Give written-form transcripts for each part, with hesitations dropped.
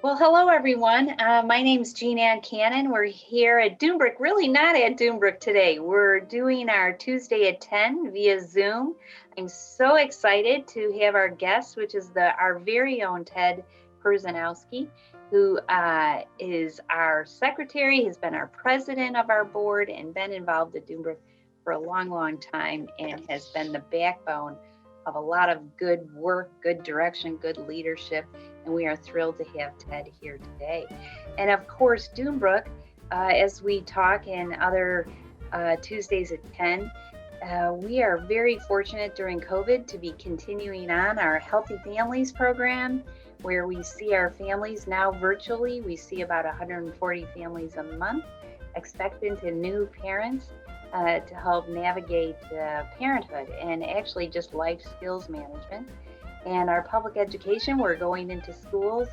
Well, hello everyone. My name's Jeanne Ann. We're here at Dunebrook, really not at Dunebrook today. We're doing our Tuesday at 10 via Zoom. I'm so excited to have our guest, which is our very own Ted Perzanowski, who is our secretary, has been our president of our board, and been involved at Dunebrook for a long, long time, and has been the backbone of a lot of good work, good direction, good leadership, and we are thrilled to have Ted here today. And of course, Dunebrook, as we talk in other Tuesdays at 10, we are very fortunate during COVID to be continuing on our Healthy Families program, where we see our families now virtually. We see about 140 families a month, expectant and new parents, to help navigate parenthood and actually just life skills management. And our public education, we're going into schools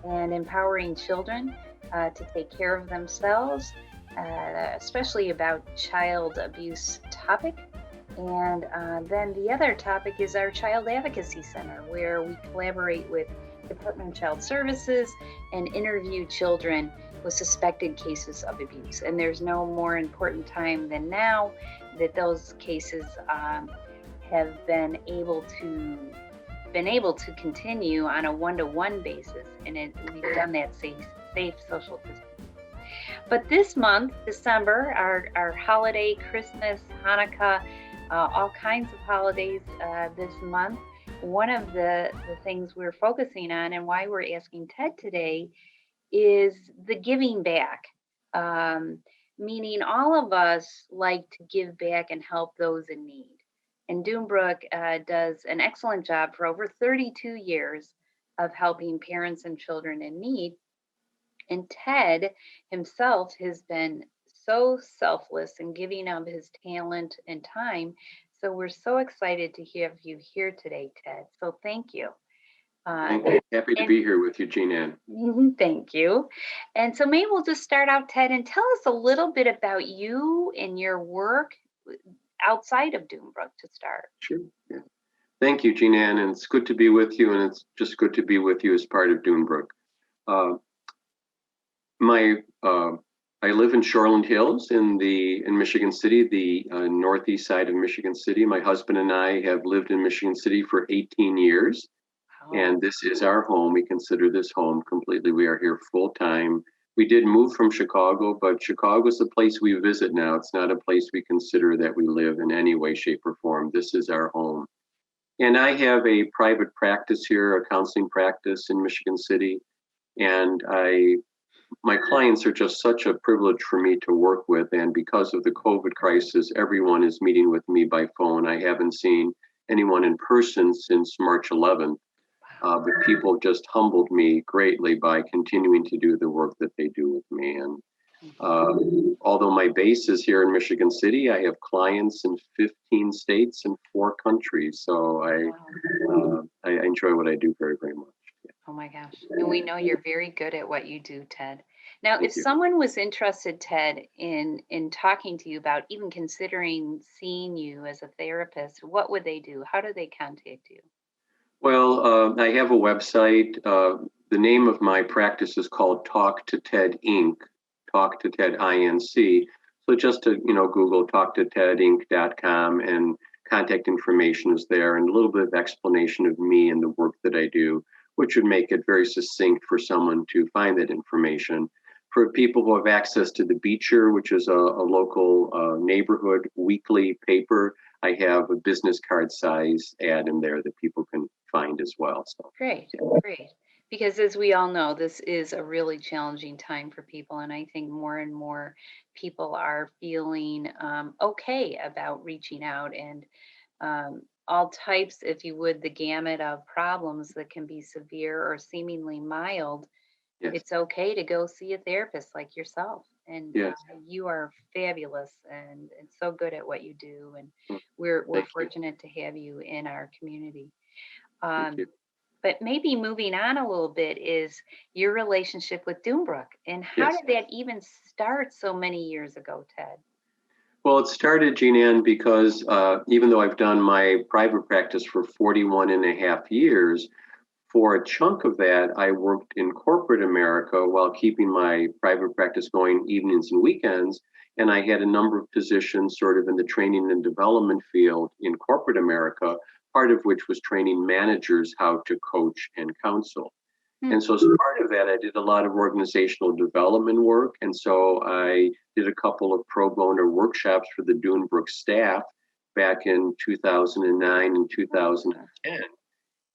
and empowering children to take care of themselves, especially about child abuse topic. And then the other topic is our Child Advocacy Center, where we collaborate with Department of Child Services and interview children with suspected cases of abuse. And there's no more important time than now that those cases have been able to continue on a one-to-one basis, and we've done that safe social distance. But this month, December, our holiday, Christmas, Hanukkah, all kinds of holidays this month. One of the things we're focusing on and why we're asking Ted today is the giving back, meaning all of us like to give back and help those in need. And Dunebrook does an excellent job for over 32 years of helping parents and children in need. And Ted himself has been so selfless in giving of his talent and time. So we're so excited to have you here today, Ted. So thank you. Happy to be here with you, Jeanne Ann. Thank you. And so maybe we'll just start out, Ted, and tell us a little bit about you and your work outside of Dunebrook to start. Sure. Yeah. Thank you, Jeanne Ann, and it's good to be with you, and it's just good to be with you as part of Dunebrook. I live in Shoreland Hills in Michigan City, the northeast side of Michigan City. My husband and I have lived in Michigan City for 18 years. And this is our home. We consider this home completely. We are here full time. We did move from Chicago, but Chicago is the place we visit now. It's not a place we consider that we live in any way, shape, or form. This is our home. And I have a private practice here, a counseling practice in Michigan City. And my clients are just such a privilege for me to work with. And because of the COVID crisis, everyone is meeting with me by phone. I haven't seen anyone in person since March 11th. But people just humbled me greatly by continuing to do the work that they do with me. And although my base is here in Michigan City, I have clients in 15 states and 4 countries. So I enjoy what I do very, very much. Yeah. Oh my gosh. And we know you're very good at what you do, Ted. Now, if someone was interested, Ted, in talking to you about even considering seeing you as a therapist, what would they do? How do they contact you? Well, I have a website. The name of my practice is called Talk to Ted Inc. Talk to Ted Inc. So just to Google talktotedinc.com, and contact information is there, and a little bit of explanation of me and the work that I do, which would make it very succinct for someone to find that information. For people who have access to the Beecher, which is a local neighborhood weekly paper, I have a business card size ad in there that people can find as well. So great. Because as we all know, this is a really challenging time for people. And I think more and more people are feeling okay about reaching out, and all types, if you would, the gamut of problems that can be severe or seemingly mild. Yes. It's okay to go see a therapist like yourself. And yes. You are fabulous and so good at what you do. And we're fortunate to have you in our community. But maybe moving on a little bit is your relationship with Dunebrook. And how did that even start so many years ago, Ted? Well, it started, Jeanne Ann, because even though I've done my private practice for 41 and a half years, For a chunk of that, I worked in corporate America while keeping my private practice going evenings and weekends. And I had a number of positions sort of in the training and development field in corporate America, part of which was training managers how to coach and counsel. And so as part of that, I did a lot of organizational development work. And so I did a couple of pro bono workshops for the Dunebrook staff back in 2009 and 2010.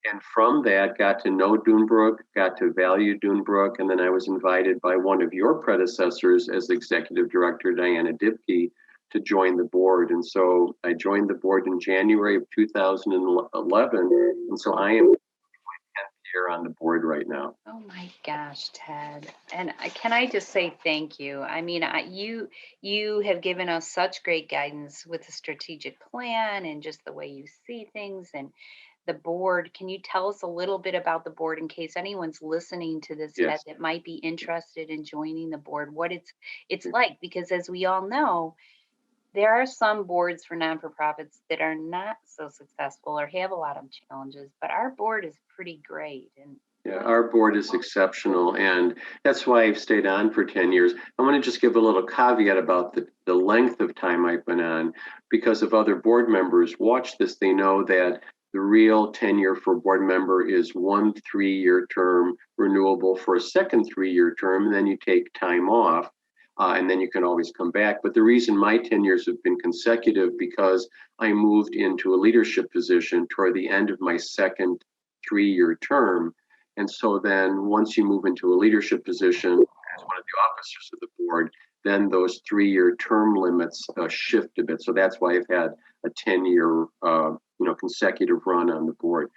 And from that, got to know Dunebrook, got to value Dunebrook, and then I was invited by one of your predecessors as executive director, Diana Dibke, to join the board. And so I joined the board in January of 2011, and so I am here on the board right now. Oh my gosh, Ted. And can I just say thank you? I mean, you have given us such great guidance with the strategic plan and just the way you see things and the board. Can you tell us a little bit about the board in case anyone's listening to this, Ted, Yes. that might be interested in joining the board, what it's like? Because as we all know, there are some boards for non-for-profits that are not so successful or have a lot of challenges, but our board is pretty great. And Yeah, our board is exceptional, and that's why I've stayed on for 10 years. I want to just give a little caveat about the length of time I've been on, because if other board members watch this, they know that the real tenure for a board member is 1 3-year term, renewable for a second 3-year term, and then you take time off, and then you can always come back. But the reason my 10 years have been consecutive because I moved into a leadership position toward the end of my second 3-year term. And so then once you move into a leadership position as one of the officers of the board, then those 3-year term limits shift a bit. So that's why I've had a 10-year consecutive run on the board.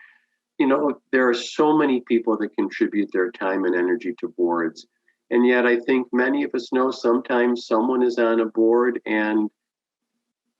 There are so many people that contribute their time and energy to boards. And yet I think many of us know sometimes someone is on a board and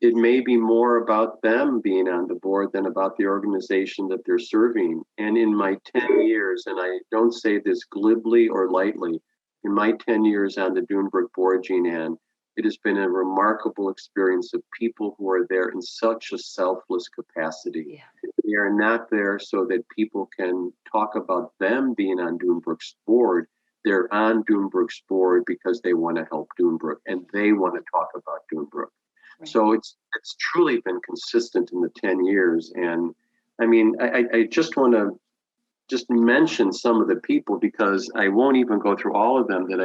it may be more about them being on the board than about the organization that they're serving. And in my 10 years, and I don't say this glibly or lightly, in my 10 years on the Dunebrook board, Jeanne Ann, it has been a remarkable experience of people who are there in such a selfless capacity. Yeah. They are not there so that people can talk about them being on Dunebrook's board. They're on Dunebrook's board because they want to help Dunebrook and they want to talk about Dunebrook. Right. So it's truly been consistent in the 10 years. And I mean, I just want to mention some of the people because I won't even go through all of them that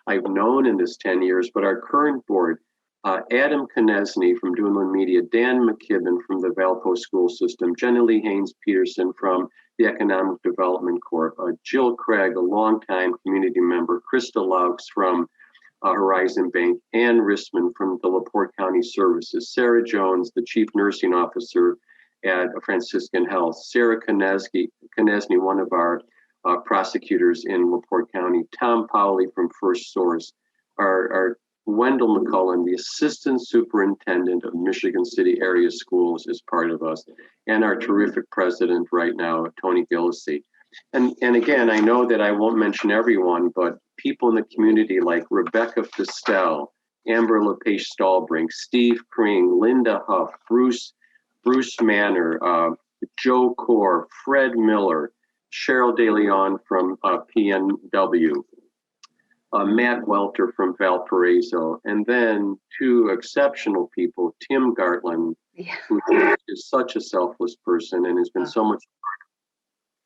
I've known in this 10 years, but our current board, Adam Konechny from Dunedin Media, Dan McKibben from the Valpo School System, Jenny Lee Haynes Peterson from the Economic Development Corp, Jill Craig, a longtime community member, Krista Laux from Horizon Bank, Ann Rissman from the LaPorte County Services, Sarah Jones, the Chief Nursing Officer at Franciscan Health, Sarah Konechny, one of our prosecutors in LaPorte County, Tom Powley from First Source, our Wendell McCullen, the Assistant Superintendent of Michigan City Area Schools, is part of us, and our terrific president right now, Tony Gillisey. And again, I know that I won't mention everyone, but people in the community like Rebecca Fistel, Amber LePage Stallbrink, Steve Kring, Linda Huff, Bruce Manor, Joe Core, Fred Miller, Cheryl DeLeon from PNW, Matt Welter from Valparaiso, and then two exceptional people, Tim Gartland, who is such a selfless person and has been so much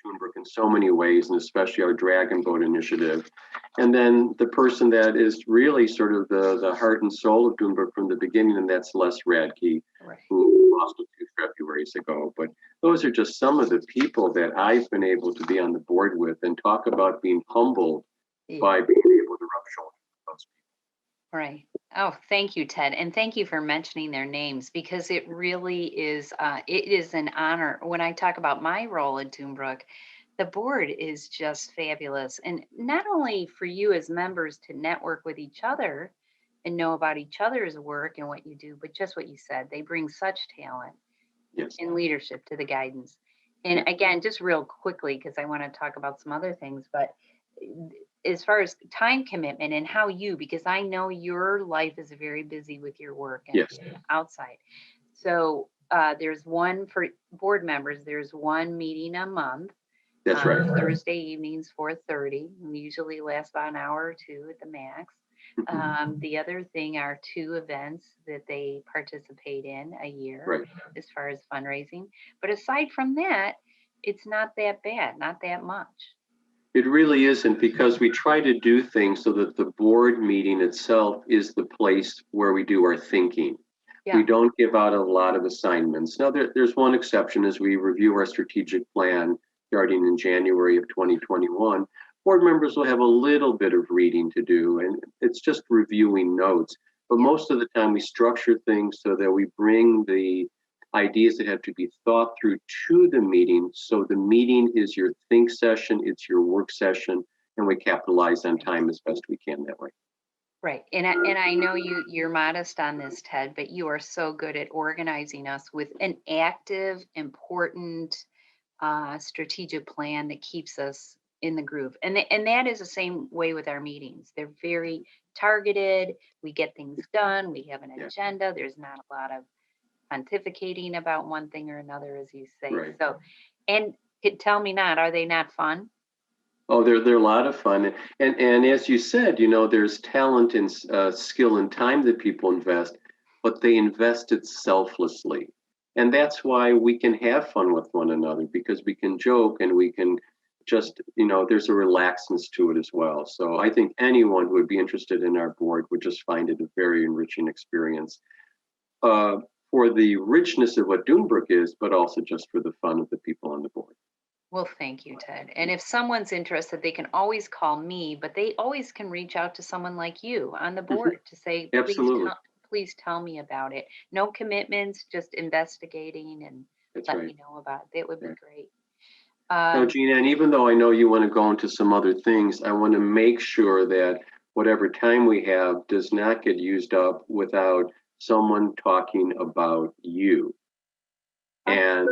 Dunebrook in so many ways, and especially our Dragon Boat initiative. And then the person that is really sort of the heart and soul of Dunebrook from the beginning, and that's Les Radke, who lost a few Februarys ago. But those are just some of the people that I've been able to be on the board with and talk about being humbled by being able to rub shoulders with those people. Right. Oh, thank you, Ted. And thank you for mentioning their names because it really is, it is an honor. When I talk about my role at Dunebrook, the board is just fabulous. And not only for you as members to network with each other and know about each other's work and what you do, but just what you said, they bring such talent and leadership to the guidance. And again, just real quickly, because I want to talk about some other things, but as far as time commitment and how because I know your life is very busy with your work and outside. So there's one for board members, there's one meeting a month That's right. Thursday evenings, 4:30. We usually last about an hour or two at the max. The other thing are 2 events that they participate in a year Right. as far as fundraising. But aside from that, it's not that bad, not that much. It really isn't, because we try to do things so that the board meeting itself is the place where we do our thinking. Yeah. We don't give out a lot of assignments. Now, there's one exception. As we review our strategic plan starting in January of 2021, board members will have a little bit of reading to do, and it's just reviewing notes. But most of the time, we structure things so that we bring the ideas that have to be thought through to the meeting. So the meeting is your think session, it's your work session, and we capitalize on time as best we can that way. Right. And I know you're modest on this, Ted, but you are so good at organizing us with an active, important strategic plan that keeps us in the groove. And that is the same way with our meetings. They're very targeted. We get things done. We have an agenda. There's not a lot of pontificating about one thing or another, as you say. Right. So, and tell me not, are they not fun? Oh, they're a lot of fun, and as you said, there's talent and skill and time that people invest, but they invest it selflessly, and that's why we can have fun with one another, because we can joke and we can just, there's a relaxedness to it as well. So I think anyone who would be interested in our board would just find it a very enriching experience, for the richness of what Dunebrook is, but also just for the fun of the people on the board. Well, thank you, Ted. And if someone's interested, they can always call me, but they always can reach out to someone like you on the board to say, Absolutely. please tell me about it. No commitments, just investigating and That's let right. me know about it. That would be great. Now, Jeanne, and even though I know you want to go into some other things, I want to make sure that whatever time we have does not get used up without someone talking about you. And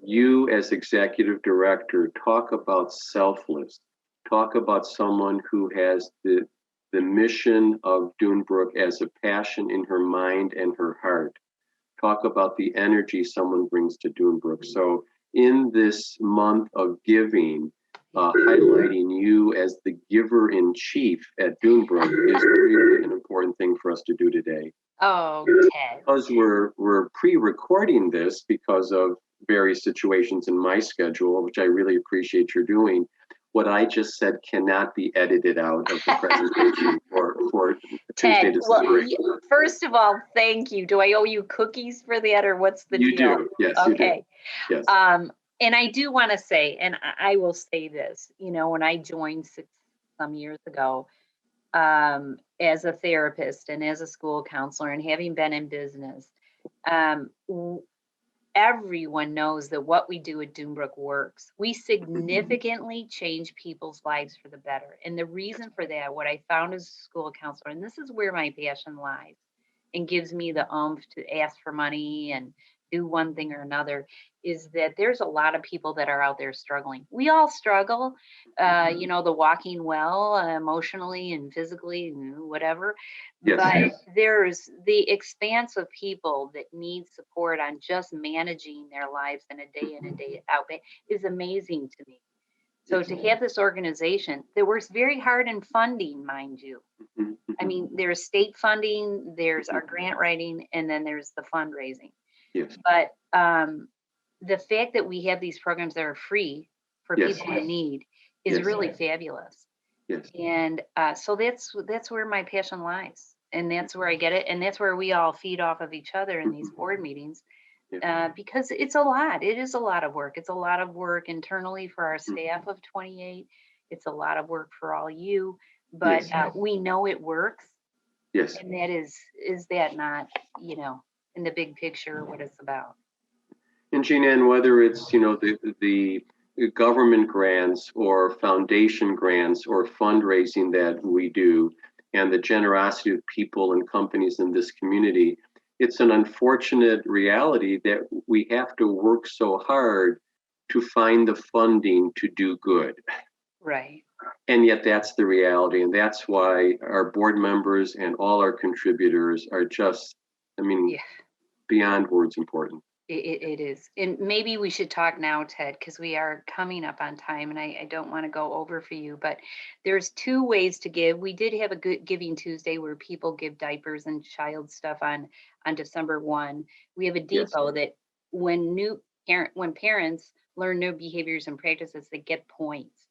you, as executive director, talk about selfless. Talk about someone who has the mission of Dunebrook as a passion in her mind and her heart. Talk about the energy someone brings to Dunebrook. So in this month of giving, highlighting you as the giver in chief at Dunebrook is really an important thing for us to do today. Oh, Ted. Because we're pre-recording this because of various situations in my schedule, which I really appreciate your doing. What I just said cannot be edited out of the presentation for Tuesday, Ted, well, December 8th. first of all, thank you. Do I owe you cookies for that, or what's the deal? You do, yes, okay. You do. Yes. And I do want to say, and I will say this, when I joined some years ago, as a therapist and as a school counselor and having been in business, everyone knows that what we do at Dunebrook works. We significantly change people's lives for the better. And the reason for that, what I found as a school counselor, and this is where my passion lies and gives me the oomph to ask for money and do one thing or another, is that there's a lot of people that are out there struggling. We all struggle, the walking well, emotionally and physically and whatever. Yes. But there's the expanse of people that need support on just managing their lives in a day out is amazing to me. So to have this organization that works very hard in funding, mind you. I mean, there's state funding, there's our grant writing, and then there's the fundraising. Yes. But the fact that we have these programs that are free for people in need is really fabulous. Yes. And so that's where my passion lies, and that's where I get it, and that's where we all feed off of each other in these board meetings, because it's a lot. It is a lot of work. It's a lot of work internally for our staff of 28. It's a lot of work for all you, but we know it works. Yes. And that is that not, in the big picture, what it's about. And Jeanne Ann, whether it's, the government grants or foundation grants or fundraising that we do, and the generosity of people and companies in this community, it's an unfortunate reality that we have to work so hard to find the funding to do good. Right. And yet that's the reality. And that's why our board members and all our contributors are just, beyond words important. It is. And maybe we should talk now, Ted, because we are coming up on time and I don't want to go over for you, but there's two ways to give. We did have a good Giving Tuesday where people give diapers and child stuff on December 1. We have a Yes. depot that when parents learn new behaviors and practices, they get points.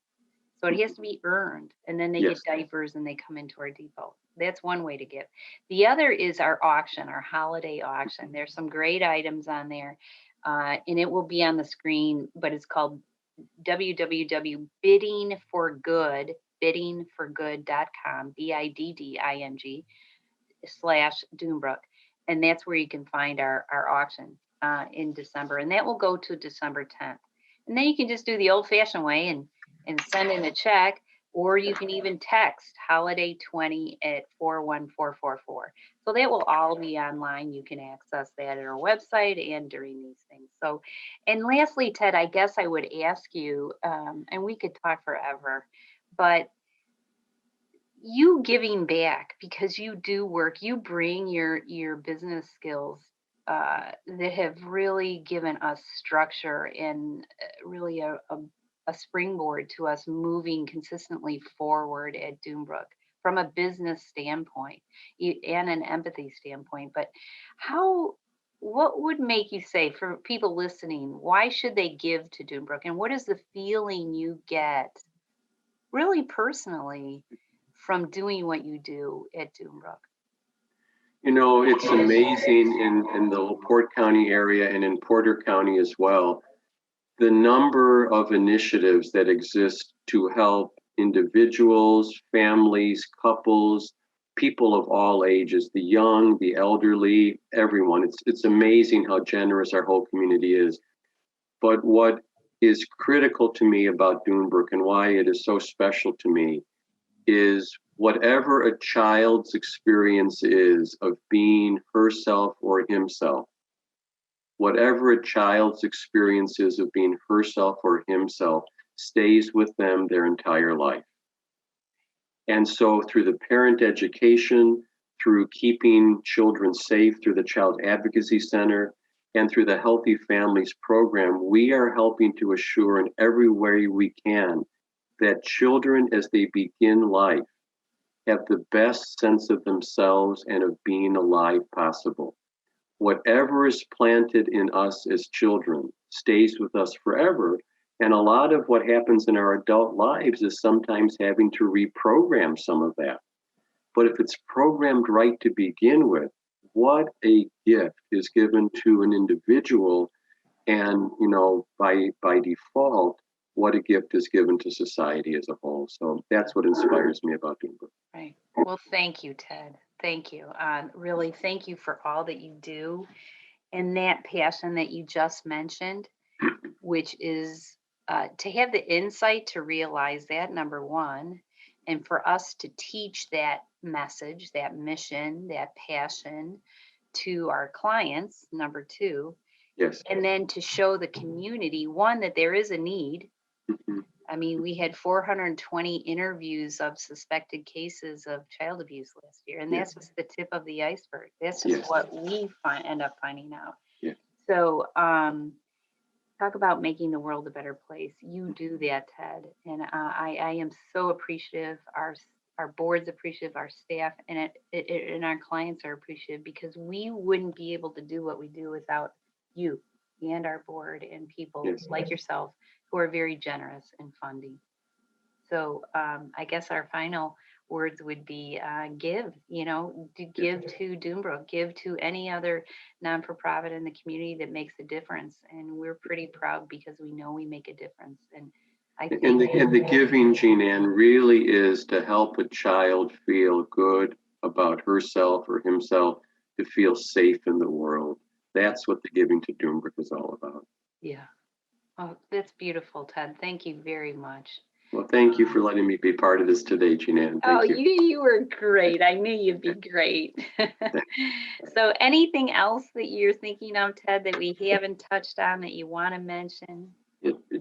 So it has to be earned, and then they get Yes. diapers and they come into our depot. That's one way to give. The other is our auction, our holiday auction. There's some great items on there, and it will be on the screen, but it's called www.biddingforgood, biddingforgood.com, BIDDING/Dunebrook. And that's where you can find our auction in December. And that will go to December 10th. And then you can just do the old fashioned way and send in a check, or you can even text holiday 20 at 41444. So that will all be online. You can access that at our website and during these things. So, and lastly, Ted, I guess I would ask you, and we could talk forever, but you giving back, because you do work, you bring your business skills that have really given us structure and really a springboard to us moving consistently forward at Dunebrook from a business standpoint and an empathy standpoint. But what would make you say, for people listening, why should they give to Dunebrook? And what is the feeling you get really personally from doing what you do at Dunebrook? You know, it's amazing in the LaPorte County area and in Porter County as well, the number of initiatives that exist to help individuals, families, couples, people of all ages, the young, the elderly, everyone. It's amazing how generous our whole community is. But what is critical to me about Dunebrook and why it is so special to me is whatever a child's experience is of being herself or himself, whatever a child's experience is of being herself or himself stays with them their entire life. And so through the parent education, through keeping children safe, through the Child Advocacy Center, and through the Healthy Families Program, we are helping to assure in every way we can that children, as they begin life, have the best sense of themselves and of being alive possible. Whatever is planted in us as children stays with us forever. And a lot of what happens in our adult lives is sometimes having to reprogram some of that. But if it's programmed right to begin with, what a gift is given to an individual. And, you know, by default, what a gift is given to society as a whole. So that's what inspires me about Dunebrook. Right. Well, thank you, Ted. Thank you. Really, thank you for all that you do and that passion that you just mentioned, which is to have the insight to realize that, number one, and for us to teach that message, that mission, that passion to our clients, number two. Yes. And then to show the community, one, that there is a need. Mhm. I mean, we had 420 interviews of suspected cases of child abuse last year, and that's just the tip of the iceberg. That's just what we end up finding out. Yeah. So, talk about making the world a better place. You do that, Ted, and I am so appreciative. Our board's appreciative, our staff, and our clients are appreciative, because we wouldn't be able to do what we do without you and our board and people like yourself who are very generous in funding. So I guess our final words would be give, to give to Dunebrook, give to any other non-for-profit in the community that makes a difference. And we're pretty proud because we know we make a difference. And I think and the giving, Jeanne Ann, really is to help a child feel good about herself or himself, to feel safe in the world. That's what the Giving to Dunebrook is all about. Yeah. Oh, that's beautiful, Ted. Thank you very much. Well, thank you for letting me be part of this today, Jeanne Ann. Thank you. You were great. I knew you'd be great. So anything else that you're thinking of, Ted, that we haven't touched on that you want to mention?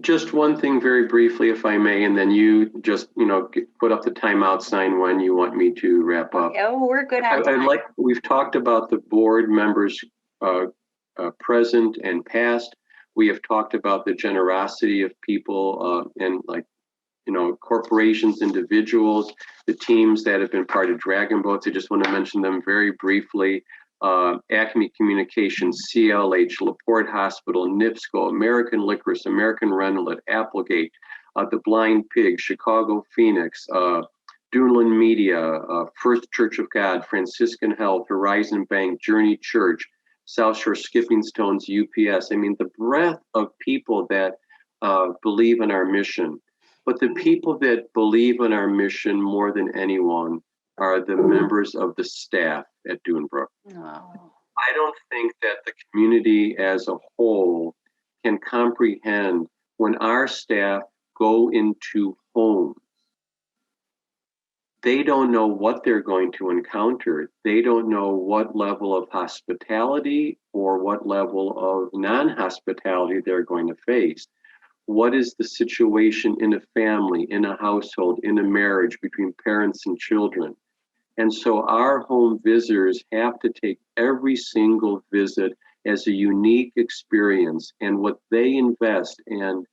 Just one thing very briefly, if I may, and then you just, put up the timeout sign when you want me to wrap up. Oh, we're good on time. We've talked about the board members present and past. We have talked about the generosity of people and corporations, individuals, the teams that have been part of Dragon Boats. I just want to mention them very briefly. Acme Communications, CLH, LaPorte Hospital, NIPSCO, American Licorice, American Renollet, Applegate, The Blind Pig, Chicago Phoenix, Duneland Media, First Church of God, Franciscan Health, Horizon Bank, Journey Church, South Shore Skipping Stones, UPS. I mean, the breadth of people that believe in our mission. But the people that believe in our mission more than anyone are the members of the staff at Dunebrook. Oh. I don't think that the community as a whole can comprehend when our staff go into homes. They don't know what they're going to encounter. They don't know what level of hospitality or what level of non-hospitality they're going to face. What is the situation in a family, in a household, in a marriage between parents and children? And so our home visitors have to take every single visit as a unique experience, and what they invest and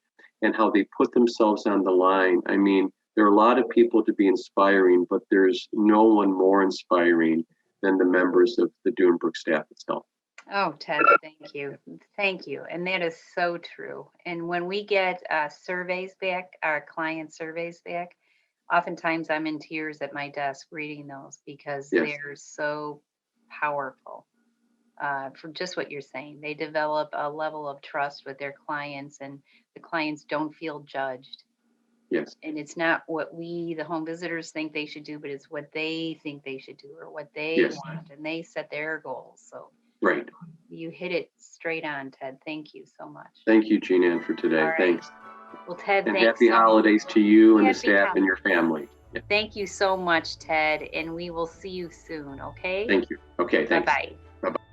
how they put themselves on the line. I mean, there are a lot of people to be inspiring, but there's no one more inspiring than the members of the Dunebrook staff itself. Oh, Ted, thank you. Thank you. And that is so true. And when we get surveys back, our client surveys back, oftentimes I'm in tears at my desk reading those because Yes. they're so powerful. For just what you're saying, they develop a level of trust with their clients, and the clients don't feel judged. Yes. And it's not what we, the home visitors, think they should do, but it's what they think they should do or what they Yes. want, and they set their goals. So right. You hit it straight on, Ted. Thank you so much. Thank you, Jeanne Ann, for today. All right. Thanks. Well, Ted, And thanks. happy holidays to you and the Happy staff and your family. Yeah. Thank you so much, Ted, and we will see you soon, okay? Thank you. Okay, thanks. Bye-bye. Bye-bye.